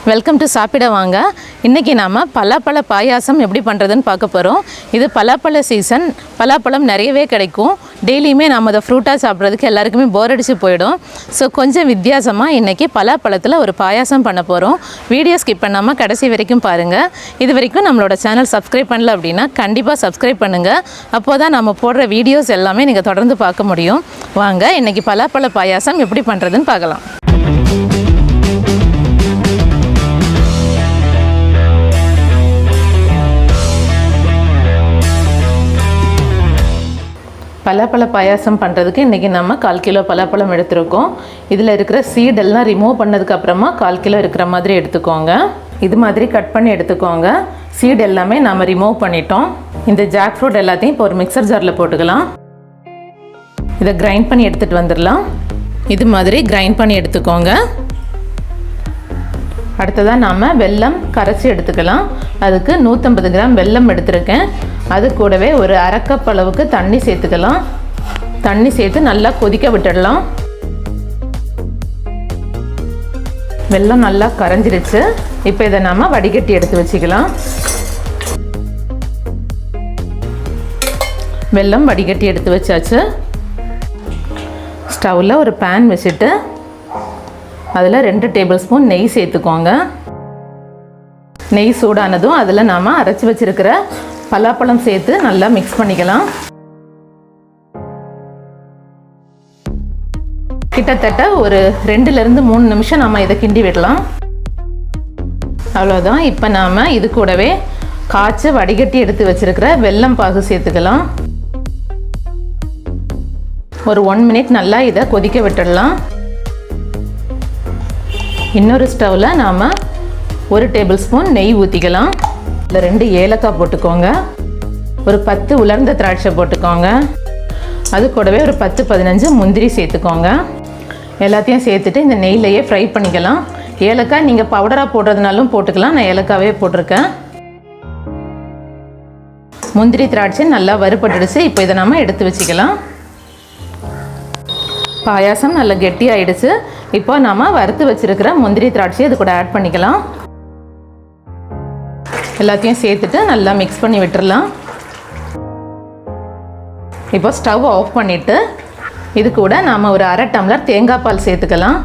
Welcome to சாப்பிட வாங்க. இன்றைக்கி நாம் பலாப்பழ பாயாசம் எப்படி பண்ணுறதுன்னு பார்க்க போகிறோம். இது பலாப்பழ சீசன், பலாப்பழம் நிறையவே கிடைக்கும். டெய்லியுமே நாம் அதை ஃப்ரூட்டாக சாப்பிட்றதுக்கு எல்லாருக்குமே போர் அடித்து போயிடும். ஸோ கொஞ்சம் வித்தியாசமாக இன்றைக்கி பலாப்பழத்தில் ஒரு பாயாசம் பண்ண போகிறோம். வீடியோ ஸ்கிப் பண்ணாமல் கடைசி வரைக்கும் பாருங்கள். இது வரைக்கும் நம்மளோட சேனல் சப்ஸ்கிரைப் பண்ணல அப்படின்னா கண்டிப்பாக சப்ஸ்கிரைப் பண்ணுங்கள். அப்போ தான் நம்ம போடுற வீடியோஸ் எல்லாமே நீங்கள் தொடர்ந்து பார்க்க முடியும். வாங்க இன்றைக்கி பலாப்பழ பாயாசம் எப்படி பண்ணுறதுன்னு பார்க்கலாம். பலாப்பழ பாயாசம் பண்ணுறதுக்கு இன்றைக்கி நம்ம 1/4 கிலோ பலாப்பழம் எடுத்துருக்கோம். இதில் இருக்கிற சீடெல்லாம் ரிமூவ் பண்ணதுக்கப்புறமா 1/4 கிலோ இருக்கிற மாதிரி எடுத்துக்கோங்க. இது மாதிரி கட் பண்ணி எடுத்துக்கோங்க. சீடு எல்லாமே நாம் ரிமூவ் பண்ணிட்டோம். இந்த ஜாக் ஃப்ரூட் எல்லாத்தையும் இப்போ ஒரு மிக்சர் ஜாரில் போட்டுக்கலாம். இதை கிரைண்ட் பண்ணி எடுத்துகிட்டு வந்துடலாம். இது மாதிரி கிரைண்ட் பண்ணி எடுத்துக்கோங்க. அடுத்ததாக நாம் வெல்லம் கரைச்சி எடுத்துக்கலாம். அதுக்கு 150 கிராம் வெல்லம் எடுத்துருக்கேன். அது கூடவே ஒரு 1/2 கப் அளவுக்கு தண்ணி சேர்த்துக்கலாம். தண்ணி சேர்த்து நல்லா கொதிக்க விட்டுடலாம். வெல்லம் நல்லா கரைஞ்சிருச்சு. இப்போ இதை நாம் வடிகட்டி எடுத்து வச்சுக்கலாம். வெல்லம் வடிகட்டி எடுத்து வச்சாச்சு. ஸ்டவ்வில் ஒரு பேன் வச்சுட்டு அதில் 2 டேபிள் ஸ்பூன் நெய் சேர்த்துக்கோங்க. நெய் சூடானதும் அதில் நாம் அரைச்சி வச்சுருக்கிற பலாப்பழம் சேர்த்து நல்லா மிக்ஸ் பண்ணிக்கலாம். கிட்டத்தட்ட ஒரு 2-3 நிமிஷம் நாம் இதை கிண்டி விடலாம். அவ்வளோதான். இப்போ நாம் இது கூடவே காய்ச்சி வடிகட்டி எடுத்து வச்சுருக்கிற வெல்லம் பாகு சேர்த்துக்கலாம். ஒரு 1 மினிட் நல்லா இதை கொதிக்க விட்டுடலாம். இன்னொரு ஸ்டவ்வில் நாம் 1 டேபிள் ஸ்பூன் நெய் ஊற்றிக்கலாம். இதில் 2 ஏலக்காய் போட்டுக்கோங்க. ஒரு 10 உலர்ந்த திராட்சை போட்டுக்கோங்க. அது கூடவே ஒரு 10-15 முந்திரி சேர்த்துக்கோங்க. எல்லாத்தையும் சேர்த்துட்டு இந்த நெய்லையே ஃப்ரை பண்ணிக்கலாம். ஏலக்காய் நீங்கள் பவுடராக போடுறதுனாலும் போட்டுக்கலாம். நான் ஏலக்காவே போட்டிருக்கேன். முந்திரி திராட்சை நல்லா வறுபட்டுடுச்சு. இப்போ இதை நம்ம எடுத்து வச்சுக்கலாம். பாயாசம் நல்லா கெட்டியாகிடுச்சு. இப்போ நாம் வறுத்து வச்சுருக்கிற முந்திரி திராட்சையை இது கூட ஆட் பண்ணிக்கலாம். எல்லாத்தையும் சேர்த்துட்டு நல்லா மிக்ஸ் பண்ணி விட்டுடலாம். இப்போ ஸ்டவ் ஆஃப் பண்ணிவிட்டு இது கூட நாம் ஒரு 1/2 டம்ளர் தேங்காய் பால் சேர்த்துக்கலாம்.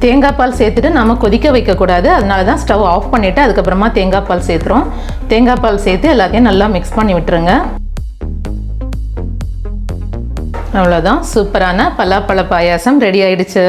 தேங்காய் பால் சேர்த்துட்டு நாம் கொதிக்க வைக்கக்கூடாது. அதனால தான் ஸ்டவ் ஆஃப் பண்ணிவிட்டு அதுக்கப்புறமா தேங்காய் பால் சேர்த்துறோம். தேங்காய் பால் சேர்த்து எல்லாத்தையும் நல்லா மிக்ஸ் பண்ணி விட்டுருங்க. அவ்வளோதான். சூப்பரான பலாப்பழ பாயாசம் ரெடி ஆயிடுச்சு.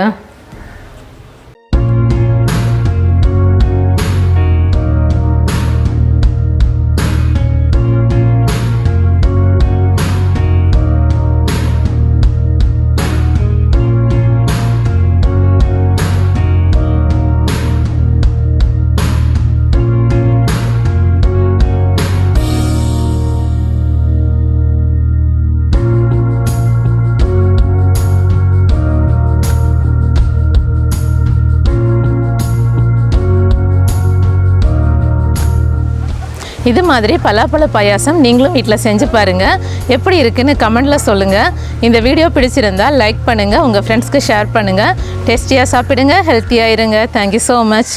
இது மாதிரி பலாப்பழ பாயாசம் நீங்களும் வீட்டில் செஞ்சு பாருங்கள். எப்படி இருக்குன்னு கமெண்டில் சொல்லுங்கள். இந்த வீடியோ பிடிச்சிருந்தால் லைக் பண்ணுங்கள். உங்கள் ஃப்ரெண்ட்ஸ்க்கு ஷேர் பண்ணுங்கள். டேஸ்டியாக சாப்பிடுங்க, ஹெல்த்தியாக இருங்க. Thank you so much.